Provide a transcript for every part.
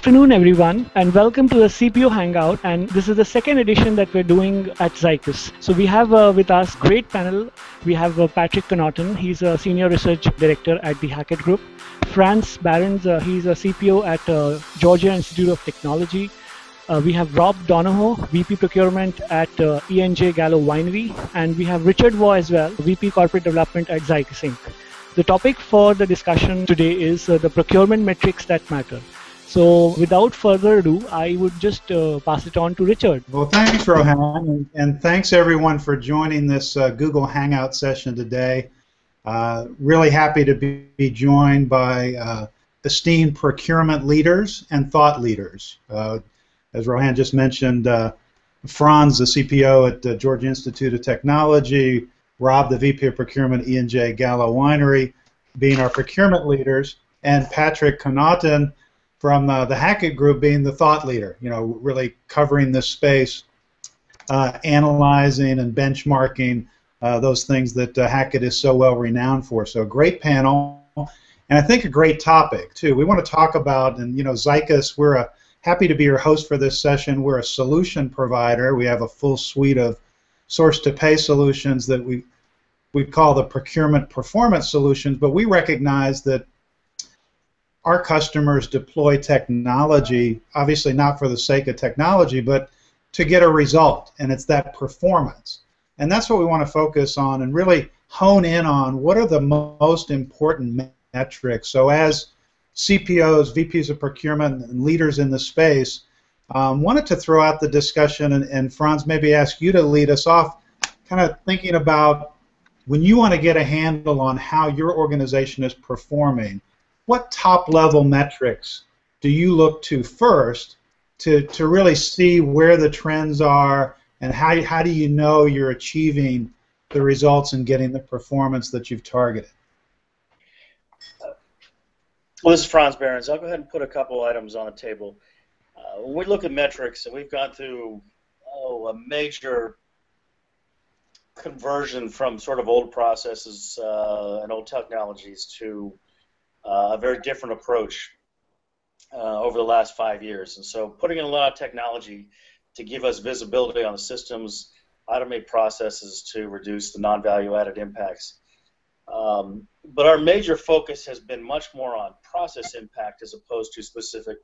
afternoon, everyone, and welcome to the CPO Hangout. And this is the second edition that we're doing at Zycus. So we have with us great panel. We have Patrick Connaughton. He's a senior research director at the Hackett Group. Frans Barends. He's a CPO at Georgia Institute of Technology. We have Donoho, VP Procurement at ENJ Gallow Winery, and we have Richard Waugh as well, VP Corporate Development at Zycus Inc. The topic for the discussion today is the procurement metrics that matter. So without further ado, I would just pass it on to Richard. Well, thanks, Rohan, and thanks everyone for joining this Google Hangout session today. Really happy to be joined by esteemed procurement leaders and thought leaders. As Rohan just mentioned, Frans, the CPO at the Georgia Institute of Technology, Rob, the VP of Procurement, ENJ Gallow Winery, being our procurement leaders, and Patrick Connaughton from the Hackett Group being the thought leader, really covering this space, analyzing and benchmarking those things that Hackett is so well renowned for. So a great panel, and I think a great topic, too. We want to talk about, and Zycus, we're happy to be your host for this session. We're a solution provider. We have a full suite of source-to-pay solutions that we call the procurement performance solutions, but we recognize that our customers deploy technology, obviously not for the sake of technology, but to get a result, and it's that performance. And that's what we want to focus on and really hone in on what are the most important metrics. So as CPOs, VPs of procurement, and leaders in the space, wanted to throw out the discussion, and Frans, maybe ask you to lead us off, kind of thinking about when you want to get a handle on how your organization is performing, what top-level metrics do you look to first to really see where the trends are, and how do you know you're achieving the results and getting the performance that you've targeted? Well, this is Frans Barends. I'll go ahead and put a couple items on the table. When we look at metrics, and we've gone through a major conversion from sort of old processes and old technologies to a very different approach over the last 5 years. And so putting in a lot of technology to give us visibility on the systems, automate processes to reduce the non-value added impacts. But our major focus has been much more on process impact as opposed to specific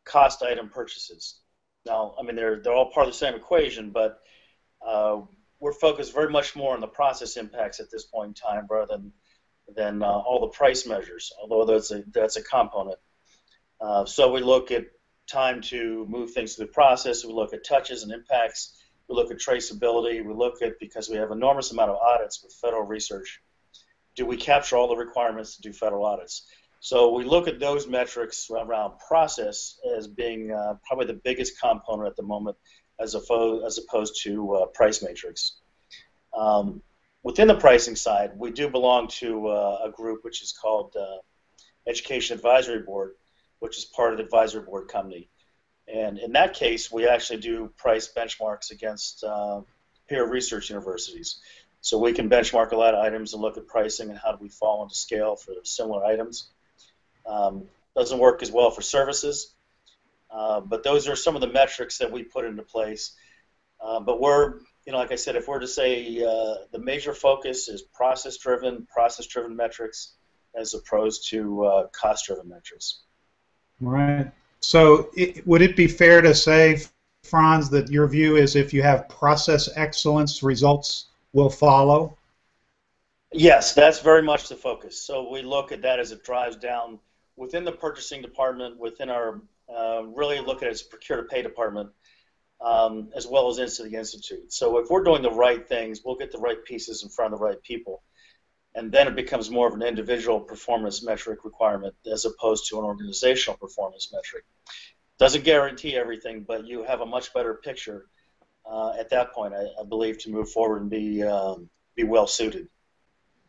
cost item purchases. Now, I mean, they're all part of the same equation, but we're focused very much more on the process impacts at this point in time rather than all the price measures, although that's a component. So we look at time to move things through the process, we look at touches and impacts, we look at traceability, we look at, because we have an enormous amount of audits with federal research, do we capture all the requirements to do federal audits? So we look at those metrics around process as being probably the biggest component at the moment as opposed to price matrix. Within the pricing side, we do belong to a group which is called Education Advisory Board, which is part of the advisory board company. And in that case, we actually do price benchmarks against peer research universities. So we can benchmark a lot of items and look at pricing and how do we fall into scale for similar items. Doesn't work as well for services, but those are some of the metrics that we put into place. But we're, like I said, if we're to say the major focus is process-driven metrics as opposed to cost-driven metrics. Right. So would it be fair to say, Frans, that your view is if you have process excellence, results will follow? Yes, that's very much the focus. So we look at that as it drives down within the purchasing department, within our, really look at it as a procure-to-pay department, as well as into the institute. So if we're doing the right things, we'll get the right pieces in front of the right people. And then it becomes more of an individual performance metric requirement as opposed to an organizational performance metric. Doesn't guarantee everything, but you have a much better picture at that point, I believe, to move forward and be well suited.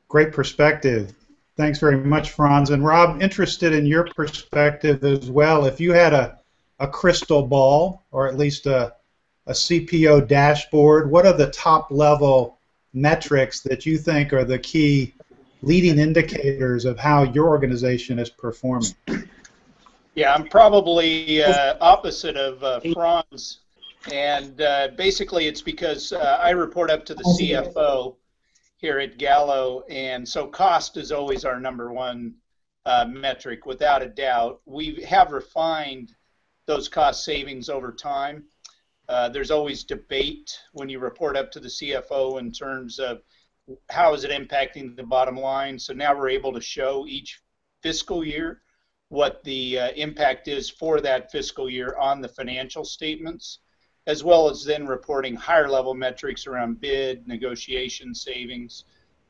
Great perspective. Thanks very much, Frans. And Rob, interested in your perspective as well. If you had a crystal ball, or at least a CPO dashboard, what are the top-level metrics that you think are the key leading indicators of how your organization is performing? Yeah, I'm probably opposite of Frans, and basically it's because I report up to the CFO here at Gallow, and so cost is always our number one metric, without a doubt. We have refined those cost savings over time. There's always debate when you report up to the CFO in terms of how is it impacting the bottom line. So now we're able to show each fiscal year what the impact is for that fiscal year on the financial statements, as well as then reporting higher level metrics around bid, negotiation savings.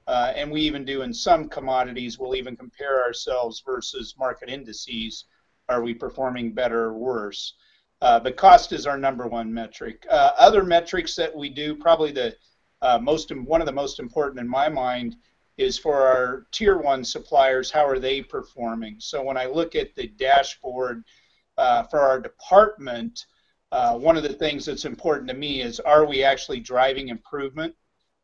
And we even do in some commodities, we'll even compare ourselves versus market indices. Are we performing better or worse? But cost is our number one metric. Other metrics that we do, probably the one of the most important in my mind, is for our tier one suppliers. How are they performing? So when I look at the dashboard for our department, one of the things that's important to me is, are we actually driving improvement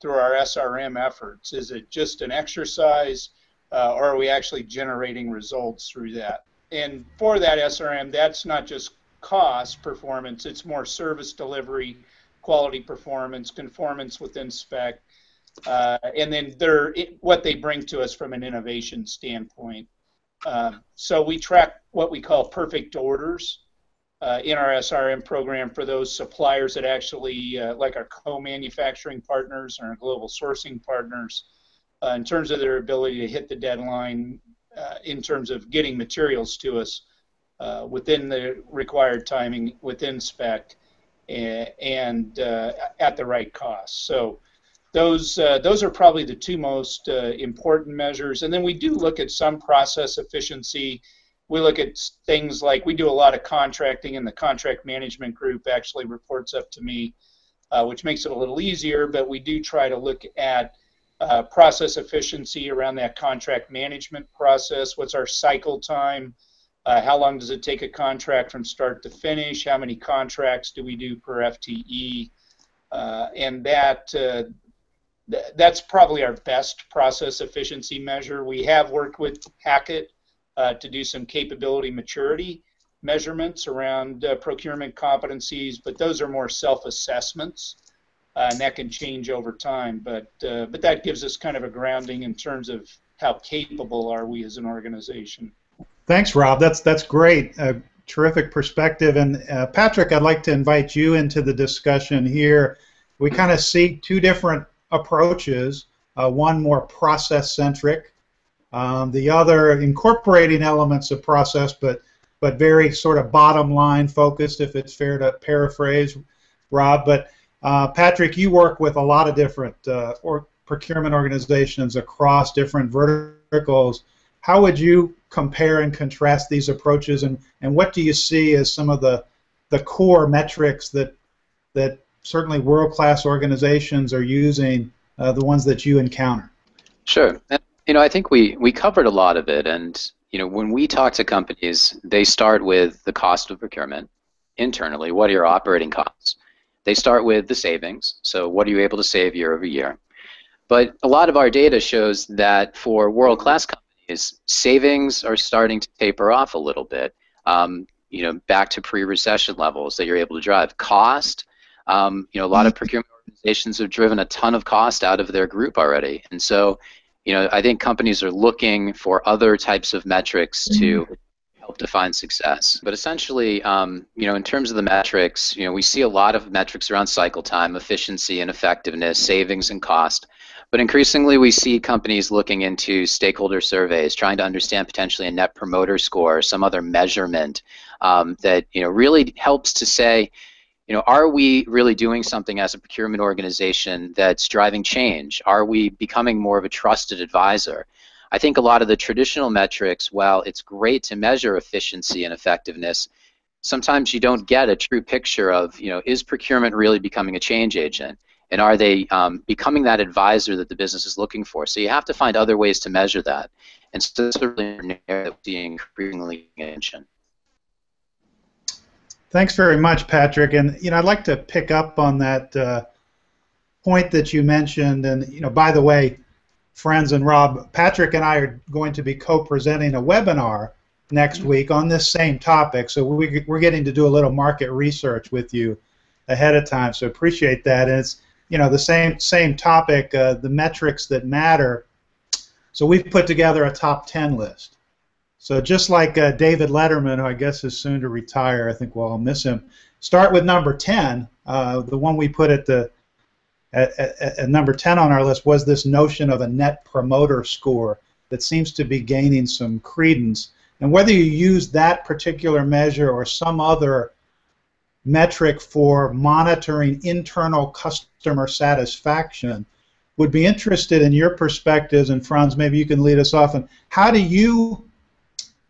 through our SRM efforts? Is it just an exercise, or are we actually generating results through that? And for that SRM, that's not just cost performance, it's more service delivery, quality performance, conformance within spec, and then what they bring to us from an innovation standpoint. So we track what we call perfect orders in our SRM program for those suppliers that actually, like our co-manufacturing partners or our global sourcing partners, in terms of their ability to hit the deadline in terms of getting materials to us within the required timing, within spec, and at the right cost. So those are probably the two most important measures. And then we do look at some process efficiency. We look at things like, we do a lot of contracting, and the contract management group actually reports up to me, which makes it a little easier, but we do try to look at process efficiency around that contract management process. What's our cycle time? How long does it take a contract from start to finish? How many contracts do we do per FTE? And that's probably our best process efficiency measure. We have worked with Hackett to do some capability maturity measurements around procurement competencies, but those are more self-assessments, and that can change over time. But that gives us kind of a grounding in terms of how capable are we as an organization. Thanks, Rob. That's great. Terrific perspective. And Patrick, I'd like to invite you into the discussion here. We kind of see two different approaches, one more process-centric, the other incorporating elements of process, but very sort of bottom-line focused, if it's fair to paraphrase Rob. But Patrick, you work with a lot of different procurement organizations across different verticals. How would you compare and contrast these approaches, and what do you see as some of the core metrics that certainly world-class organizations are using, the ones that you encounter? Sure. And, I think we covered a lot of it, and when we talk to companies, they start with the cost of procurement internally. What are your operating costs? They start with the savings. So what are you able to save year over year? But a lot of our data shows that for world-class companies, savings are starting to taper off a little bit. Back to pre-recession levels that you're able to drive. Cost. A lot of procurement organizations have driven a ton of cost out of their group already, and so I think companies are looking for other types of metrics to help define success. But essentially, in terms of the metrics, we see a lot of metrics around cycle time, efficiency and effectiveness, savings and cost. But increasingly, we see companies looking into stakeholder surveys, trying to understand potentially a net promoter score or some other measurement that really helps to say, are we really doing something as a procurement organization that's driving change? Are we becoming more of a trusted advisor? I think a lot of the traditional metrics, while it's great to measure efficiency and effectiveness, sometimes you don't get a true picture of, is procurement really becoming a change agent? And are they becoming that advisor that the business is looking for? So you have to find other ways to measure that. And so that's really an area that we see increasingly attention. Thanks very much, Patrick. And I'd like to pick up on that point that you mentioned. And by the way, Frans and Rob, Patrick and I are going to be co-presenting a webinar next week on this same topic. So we're getting to do a little market research with you ahead of time. So appreciate that. And it's the same topic, the metrics that matter. So we've put together a top 10 list. So just like David Letterman, who I guess is soon to retire, I think we'll all miss him. Start with number 10. The one we put at number 10 on our list was this notion of a net promoter score that seems to be gaining some credence. And whether you use that particular measure or some other metric for monitoring internal customer satisfaction, would be interested in your perspectives. And Frans, maybe you can lead us off. And how do you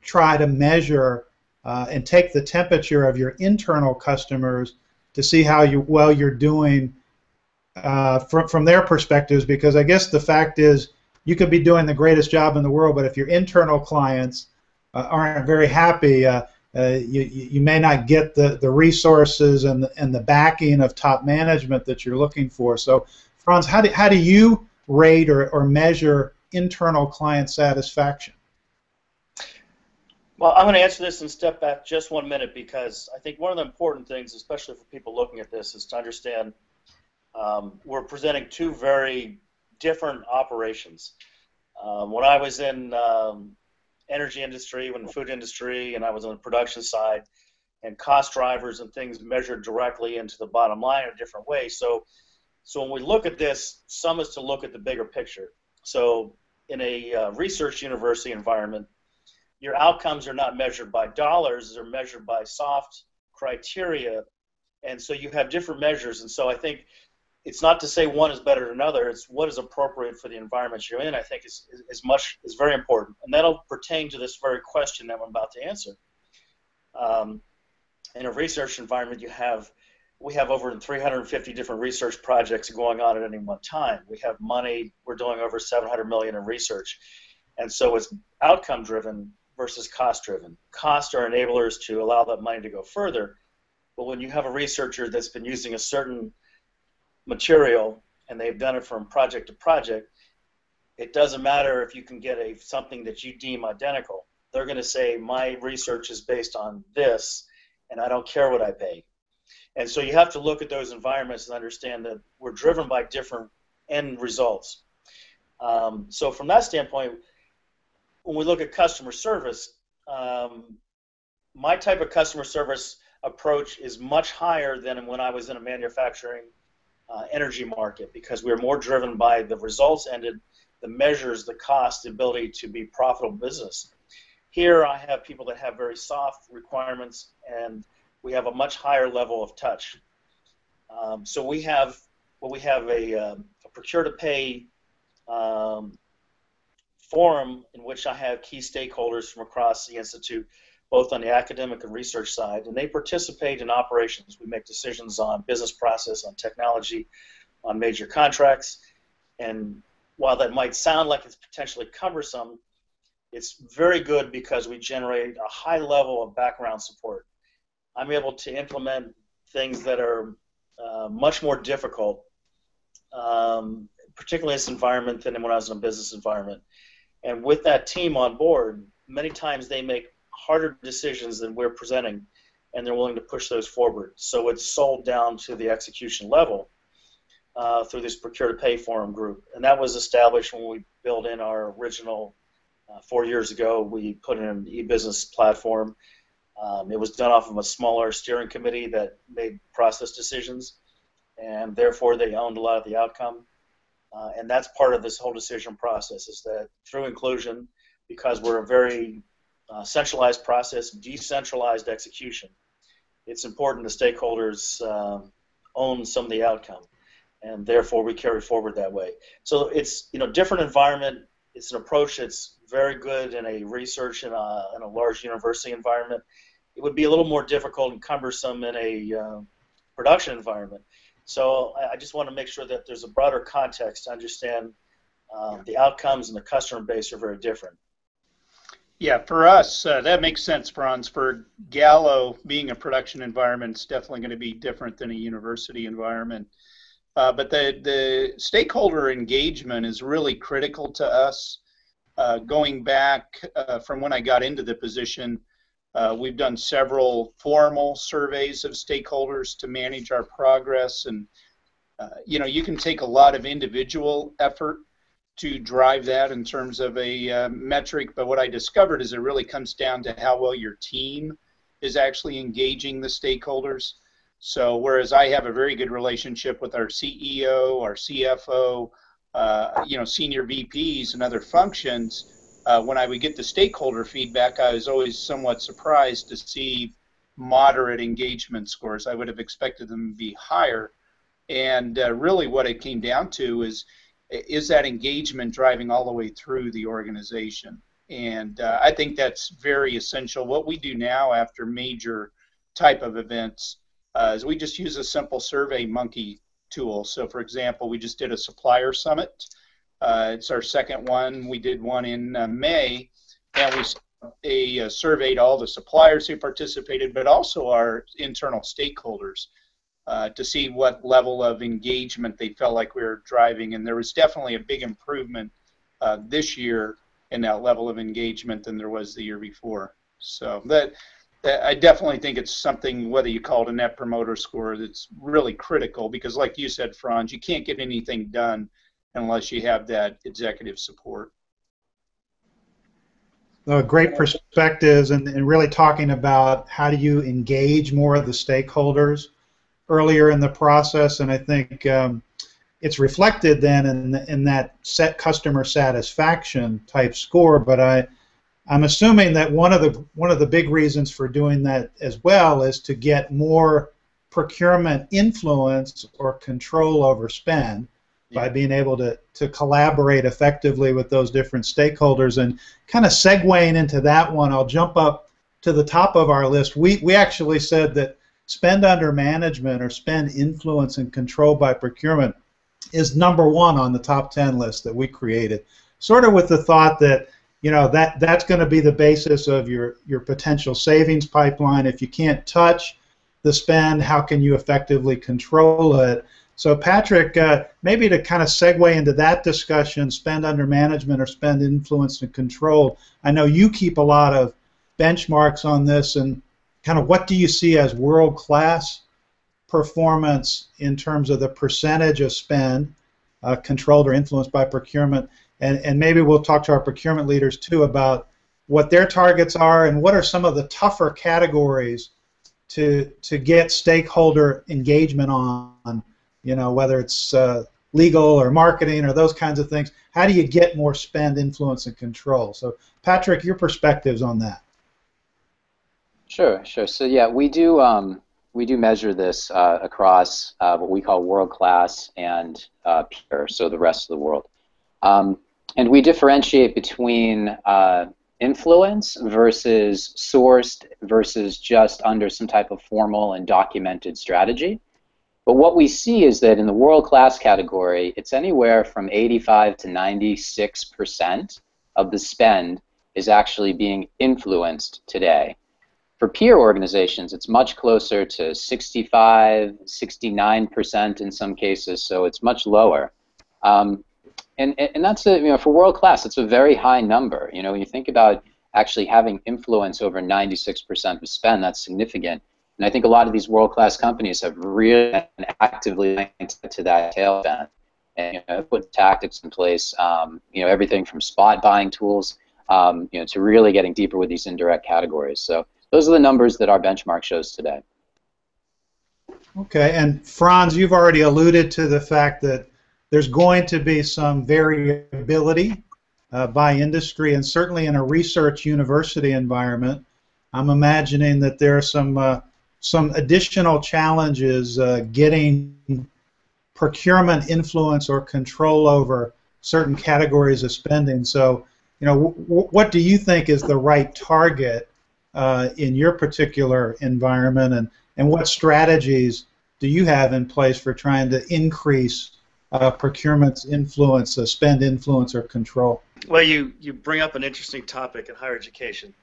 try to measure and take the temperature of your internal customers to see how well you're doing from their perspectives? Because I guess the fact is you could be doing the greatest job in the world, but if your internal clients aren't very happy, you may not get the resources and the backing of top management that you're looking for. So, Frans, how do you rate or measure internal client satisfaction? Well, I'm going to answer this and step back just 1 minute, because I think one of the important things, especially for people looking at this, is to understand we're presenting two very different operations. When I was in energy industry, when the food industry, and I was on the production side, and cost drivers and things measured directly into the bottom line in a different way. So when we look at this, some is to look at the bigger picture. So in a research university environment, your outcomes are not measured by dollars, they're measured by soft criteria, and so you have different measures. And so I think it's not to say one is better than another, it's what is appropriate for the environment you're in, I think is very important. And that'll pertain to this very question that I'm about to answer. In a research environment, we have over 350 different research projects going on at any one time. We have money, we're doing over 700 million in research. And so it's outcome driven versus cost driven. Costs are enablers to allow that money to go further. But when you have a researcher that's been using a certain material and they've done it from project to project, it doesn't matter if you can get something that you deem identical. They're going to say, my research is based on this, and I don't care what I pay. And so you have to look at those environments and understand that we're driven by different end results. So from that standpoint, when we look at customer service, my type of customer service approach is much higher than when I was in a manufacturing energy market, because we're more driven by the results ended, the measures, the cost, the ability to be profitable business. Here I have people that have very soft requirements, and we have a much higher level of touch. So we have a procure-to-pay forum in which I have key stakeholders from across the Institute, both on the academic and research side, and they participate in operations. We make decisions on business process, on technology, on major contracts, and while that might sound like it's potentially cumbersome, it's very good because we generate a high level of background support. I'm able to implement things that are much more difficult, particularly in this environment, than when I was in a business environment. And with that team on board, many times they make harder decisions than we're presenting, and they're willing to push those forward. So it's sold down to the execution level through this procure-to-pay forum group. And that was established when we built in our original 4 years ago. We put in an e-business platform. It was done off of a smaller steering committee that made process decisions, and therefore they owned a lot of the outcome. And that's part of this whole decision process, is that through inclusion, because we're a very centralized process, decentralized execution, it's important the stakeholders own some of the outcome, and therefore we carry forward that way. So it's different environment. It's an approach that's very good in a research in a large university environment. It would be a little more difficult and cumbersome in a production environment. So I just want to make sure that there's a broader context to understand the outcomes and the customer base are very different. Yeah, for us, that makes sense, Frans. For Gallow, being a production environment is definitely going to be different than a university environment. But the stakeholder engagement is really critical to us. Going back from when I got into the position, we've done several formal surveys of stakeholders to manage our progress, and you can take a lot of individual effort to drive that in terms of a metric, but what I discovered is it really comes down to how well your team is actually engaging the stakeholders. So whereas I have a very good relationship with our CEO, our CFO, senior VPs and other functions, when I would get the stakeholder feedback, I was always somewhat surprised to see moderate engagement scores. I would have expected them to be higher. And really what it came down to is that engagement driving all the way through the organization? And I think that's very essential. What we do now after major type of events is we just use a simple Survey Monkey tool. So for example, we just did a supplier summit. It's our second one. We did one in May, and we surveyed all the suppliers who participated, but also our internal stakeholders to see what level of engagement they felt like we were driving. And there was definitely a big improvement this year in that level of engagement than there was the year before. So that I definitely think it's something, whether you call it a net promoter score, that's really critical, because like you said, Frans, you can't get anything done unless you have that executive support. Great perspectives, and really talking about how do you engage more of the stakeholders earlier in the process, and I think it's reflected then in that set customer satisfaction type score. But I'm assuming that one of the big reasons for doing that as well is to get more procurement influence or control over spend by being able to collaborate effectively with those different stakeholders. And kind of segueing into that one, I'll jump up to the top of our list. We actually said that spend under management or spend influence and control by procurement is number one on the top 10 list that we created, sort of with the thought that that's going to be the basis of your potential savings pipeline. If you can't touch the spend, how can you effectively control it? So Patrick, maybe to kind of segue into that discussion, spend under management or spend influence and control, I know you keep a lot of benchmarks on this, and kind of what do you see as world-class performance in terms of the percentage of spend controlled or influenced by procurement? And maybe we'll talk to our procurement leaders too about what their targets are and what are some of the tougher categories to get stakeholder engagement on, whether it's legal or marketing or those kinds of things. How do you get more spend, influence, and control? So Patrick, your perspectives on that. Sure. So yeah, we do measure this across what we call world-class and peer, so the rest of the world. And we differentiate between influence versus sourced versus just under some type of formal and documented strategy. But what we see is that in the world-class category, it's anywhere from 85 to 96% of the spend is actually being influenced today. For peer organizations, it's much closer to 65, 69% in some cases, so it's much lower. And that's for world class, it's a very high number. When you think about actually having influence over 96% of spend, that's significant. And I think a lot of these world class companies have really been actively linked to that tail end and put tactics in place. Everything from spot buying tools, to really getting deeper with these indirect categories. So those are the numbers that our benchmark shows today. Okay, and Frans, you've already alluded to the fact that there's going to be some variability by industry, and certainly in a research university environment, I'm imagining that there are some additional challenges getting procurement influence or control over certain categories of spending. So, what do you think is the right target in your particular environment, and what strategies do you have in place for trying to increase procurement's influence, spend influence or control? Well, you bring up an interesting topic in higher education.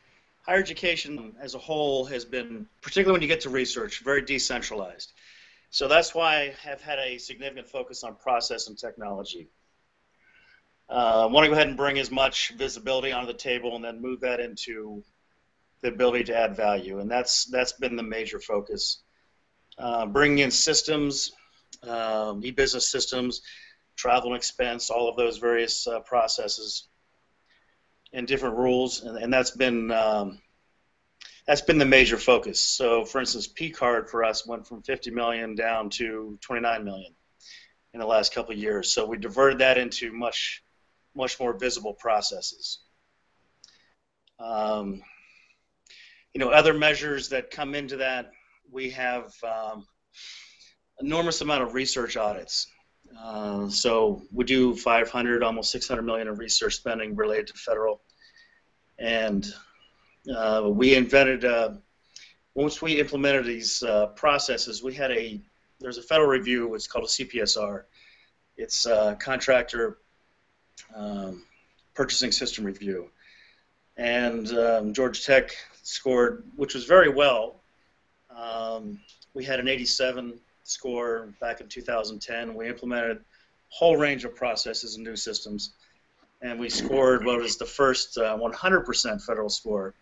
Higher education as a whole has been, particularly when you get to research, very decentralized. So that's why I have had a significant focus on process and technology. want to go ahead and bring as much visibility onto the table and then move that into the ability to add value, and that's been the major focus. Bringing in systems, e-business systems, travel and expense, all of those various processes and different rules, and that's been the major focus. So, for instance, P card for us went from 50 million down to 29 million in the last couple of years. So we diverted that into much more visible processes. Other measures that come into that, we have enormous amount of research audits. So we do 500, almost 600 million of research spending related to federal. And we invented, once we implemented these processes, there's a federal review, it's called a CPSR. It's Contractor Purchasing System Review. And Georgia Tech scored, which was very well. We had an 87 score back in 2010. We implemented a whole range of processes and new systems, and we scored what was the first 100% federal score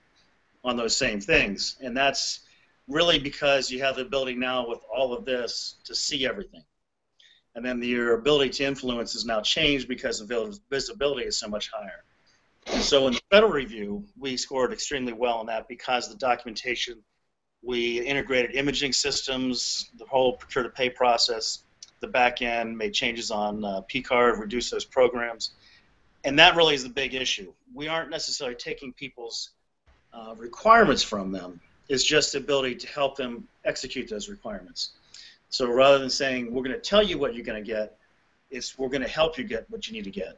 on those same things. And that's really because you have the ability now with all of this to see everything. And then your ability to influence is now changed because the visibility is so much higher. And so in the federal review, we scored extremely well on that because the documentation, we integrated imaging systems, the whole procure-to-pay process, the back end, made changes on P-card, reduced those programs. And that really is the big issue. We aren't necessarily taking people's requirements from them. It's just the ability to help them execute those requirements. So rather than saying, we're going to tell you what you're going to get, it's we're going to help you get what you need to get.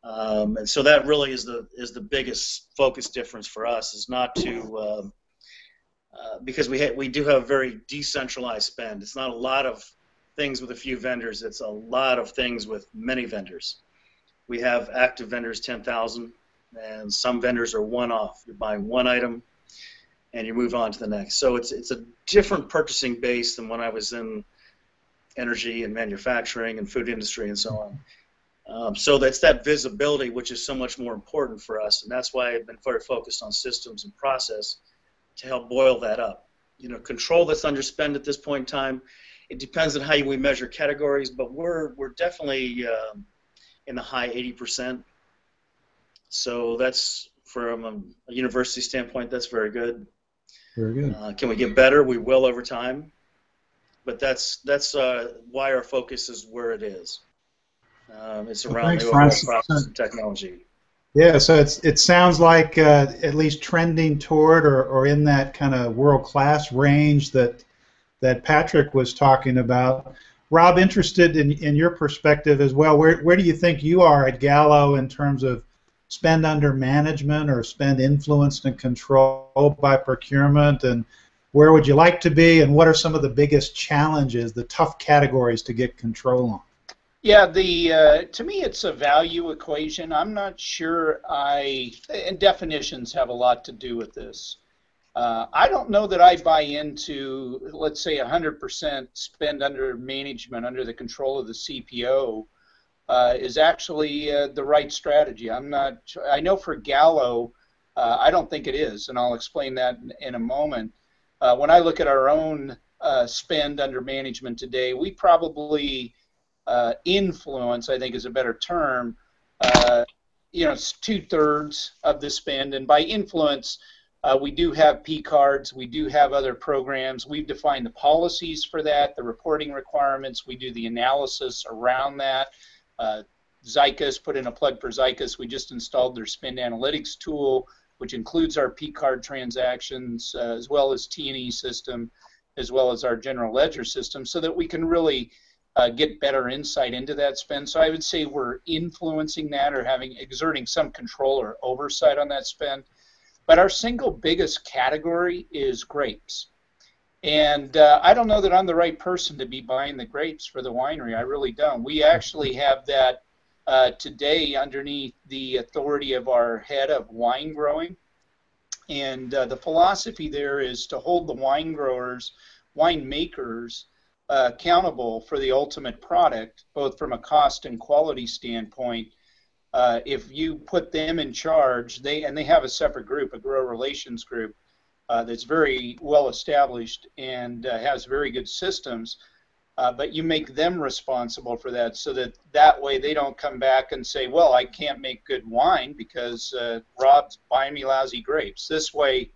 And so that really is the biggest focus difference for us, is not to because we do have very decentralized spend. It's not a lot of things with a few vendors. It's a lot of things with many vendors. We have active vendors, 10,000, and some vendors are one-off. You're buying one item, and you move on to the next. So it's a different purchasing base than when I was in energy and manufacturing and food industry and so on. So that's that visibility, which is so much more important for us, and that's why I've been very focused on systems and process to help boil that up. Control that's underspent at this point in time. It depends on how we measure categories, but we're definitely in the high 80%. So that's, from a university standpoint, that's very good. Very good. Can we get better? We will over time, but that's why our focus is where it is. It's around the overall process and technology. Yeah, so it sounds like at least trending toward or in that kind of world-class range that Patrick was talking about. Rob, interested in your perspective as well. Where do you think you are at Gallow in terms of spend under management or spend influenced and controlled by procurement, and where would you like to be, and what are some of the biggest challenges, the tough categories to get control on? Yeah, to me it's a value equation. I'm not sure and definitions have a lot to do with this. I don't know that I buy into, let's say, 100% spend under management, under the control of the CPO, is actually the right strategy. I know for Gallow, I don't think it is, and I'll explain that in a moment. When I look at our own spend under management today, we probably influence, I think is a better term, it's 2/3 of the spend, and by influence, we do have P cards, we do have other programs, we've defined the policies for that, the reporting requirements, we do the analysis around that. Zycus, put in a plug for Zycus, we just installed their spend analytics tool, which includes our P card transactions, as well as T&E system, as well as our general ledger system, so that we can really get better insight into that spend. So I would say we're influencing that or exerting some control or oversight on that spend. But our single biggest category is grapes. And I don't know that I'm the right person to be buying the grapes for the winery. I really don't. We actually have that today underneath the authority of our head of wine growing. And the philosophy there is to hold the wine growers, winemakers, accountable for the ultimate product, both from a cost and quality standpoint, if you put them in charge, they have a separate group, a grower relations group, that's very well established and has very good systems. But you make them responsible for that, so that way they don't come back and say, well, I can't make good wine because Rob's buying me lousy grapes. This way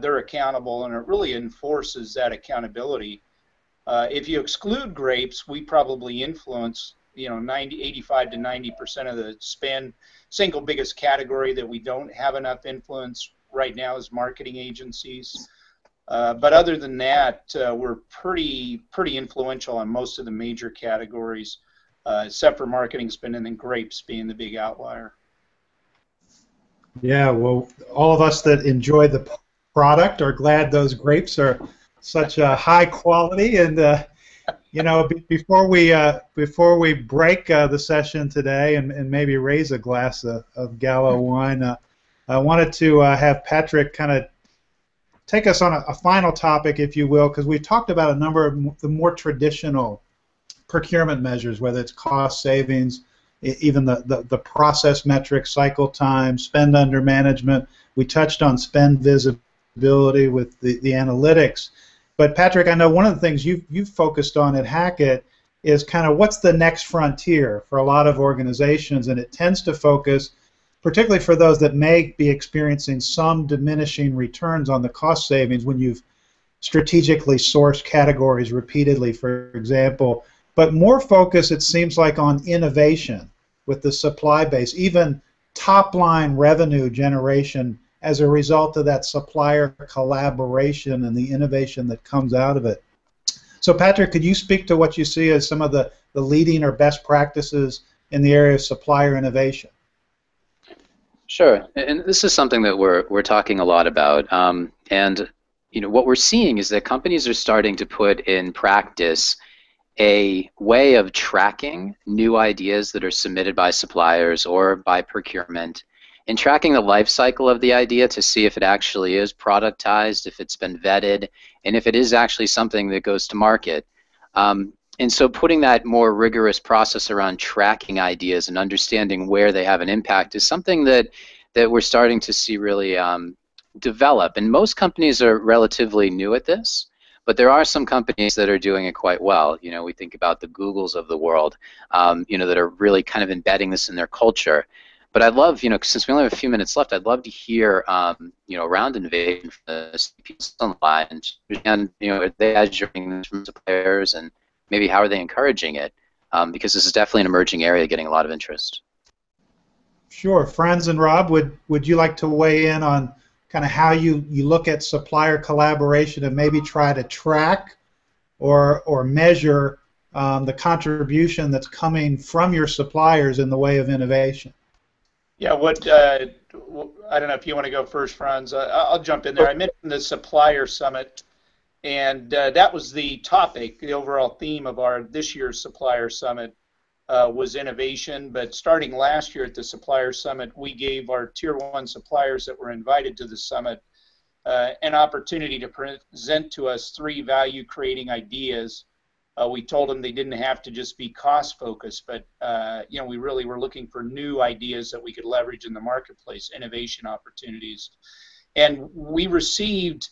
they're accountable, and it really enforces that accountability. If you exclude grapes, we probably influence 85 to 90% of the spend. Single biggest category that we don't have enough influence right now is marketing agencies. But other than that, we're pretty influential on most of the major categories, except for marketing spend, and then grapes being the big outlier. Yeah, well, all of us that enjoy the product are glad those grapes are such a high quality. And before we break the session today and maybe raise a glass of Gallow wine, I wanted to have Patrick kind of take us on a final topic, if you will, because we've talked about a number of the more traditional procurement measures, whether it's cost savings, even the process metrics, cycle time, spend under management. We touched on spend visibility with the analytics. But Patrick, I know one of the things you've focused on at Hackett is kind of what's the next frontier for a lot of organizations, and it tends to focus particularly for those that may be experiencing some diminishing returns on the cost savings when you've strategically sourced categories repeatedly, for example, but more focus, it seems like, on innovation with the supply base, even top-line revenue generation as a result of that supplier collaboration and the innovation that comes out of it. So Patrick, could you speak to what you see as some of the leading or best practices in the area of supplier innovation? Sure, and this is something that we're talking a lot about, and what we're seeing is that companies are starting to put in practice a way of tracking new ideas that are submitted by suppliers or by procurement, and tracking the life cycle of the idea to see if it actually is productized, if it's been vetted, and if it is actually something that goes to market. And so putting that more rigorous process around tracking ideas and understanding where they have an impact is something that we're starting to see really develop. And most companies are relatively new at this, but there are some companies that are doing it quite well. We think about the Googles of the world, that are really kind of embedding this in their culture. But I'd love, since we only have a few minutes left, I'd love to hear, around innovation from the CPOs online, and are they measuring this from suppliers, and maybe how are they encouraging it? Because this is definitely an emerging area getting a lot of interest. Sure. Frans and Rob, would you like to weigh in on kind of how you look at supplier collaboration and maybe try to track or measure the contribution that's coming from your suppliers in the way of innovation? Yeah, I don't know if you want to go first, Frans. I'll jump in there. I mentioned the supplier summit, and that was the topic. The overall theme of this year's supplier summit was innovation. But starting last year at the supplier summit, we gave our tier 1 suppliers that were invited to the summit an opportunity to present to us 3 value-creating ideas. We told them they didn't have to just be cost-focused, but we really were looking for new ideas that we could leverage in the marketplace, innovation opportunities. And we received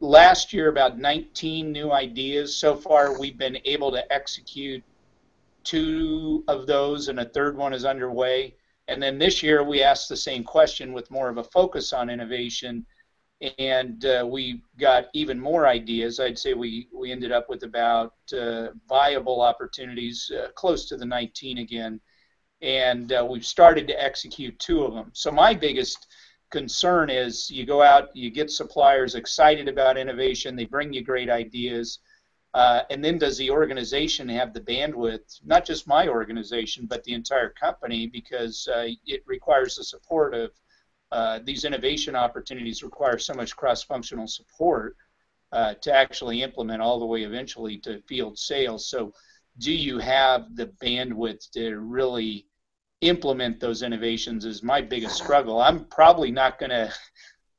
last year about 19 new ideas. So far, we've been able to execute 2 of those, and a 3rd one is underway. And then this year, we asked the same question with more of a focus on innovation, and we got even more ideas. I'd say we ended up with about viable opportunities close to the 19 again, and we've started to execute 2 of them. So my biggest concern is you go out, you get suppliers excited about innovation, they bring you great ideas, and then does the organization have the bandwidth, not just my organization, but the entire company, because it requires the support of these innovation opportunities require so much cross-functional support to actually implement all the way eventually to field sales. So do you have the bandwidth to really implement those innovations is my biggest struggle. I'm probably not going to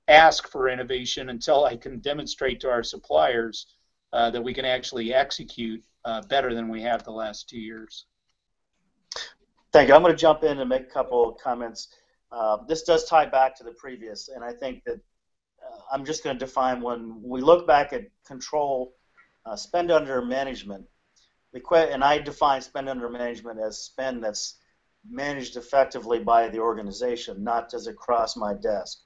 ask for innovation until I can demonstrate to our suppliers that we can actually execute better than we have the last 2 years. Thank you. I'm going to jump in and make a couple of comments. This does tie back to the previous, and I think that I'm just going to define when we look back at control, spend under management, and I define spend under management as spend that's managed effectively by the organization, not does it cross my desk.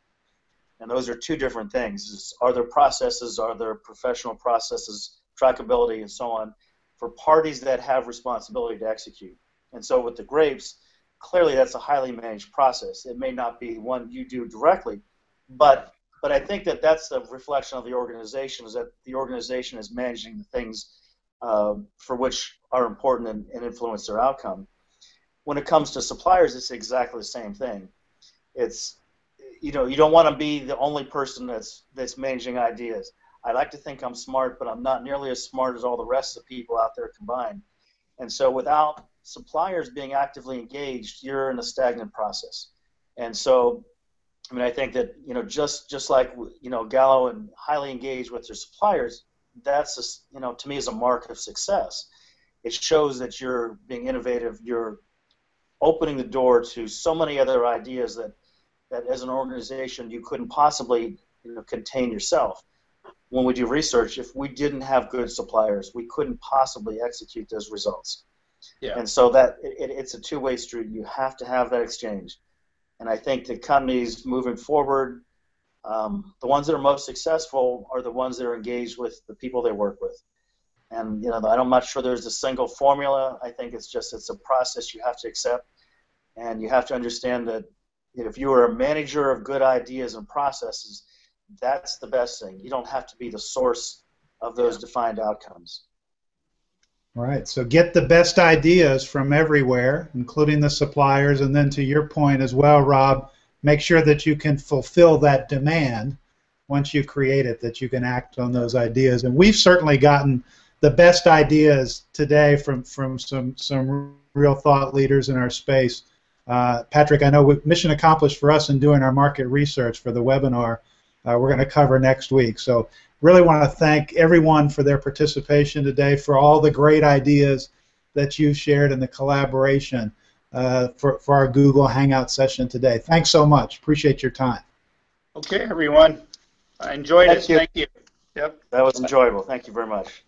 And those are two different things. Are there processes, are there professional processes, trackability, and so on, for parties that have responsibility to execute. And so with the grapes, clearly that's a highly managed process. It may not be one you do directly, but I think that that's a reflection of the organization, is that the organization is managing the things for which are important and influence their outcome. When it comes to suppliers, it's exactly the same thing. It's, you don't want to be the only person that's managing ideas. I like to think I'm smart, but I'm not nearly as smart as all the rest of the people out there combined. And so without suppliers being actively engaged, you're in a stagnant process. And so, I mean, I think that, just like, Gallow and highly engaged with their suppliers, that's, to me is a mark of success. It shows that you're being innovative, you're opening the door to so many other ideas that as an organization you couldn't possibly contain yourself. When we do research, if we didn't have good suppliers, we couldn't possibly execute those results. Yeah. And so that it's a two-way street. You have to have that exchange. And I think the companies moving forward, the ones that are most successful are the ones that are engaged with the people they work with. And I'm not sure there's a single formula. I think it's a process you have to accept, and you have to understand that if you are a manager of good ideas and processes, that's the best thing. You don't have to be the source of those defined outcomes. All right, so get the best ideas from everywhere, including the suppliers, and then to your point as well, Rob, make sure that you can fulfill that demand once you create it, that you can act on those ideas. And we've certainly gotten the best ideas today from some real thought leaders in our space. Patrick, I know mission accomplished for us in doing our market research for the webinar. We're going to cover next week. So really want to thank everyone for their participation today, for all the great ideas that you shared in the collaboration for our Google Hangout session today. Thanks so much. Appreciate your time. Okay, everyone. I enjoyed it. Thank you. Yep. That was enjoyable. Thank you very much.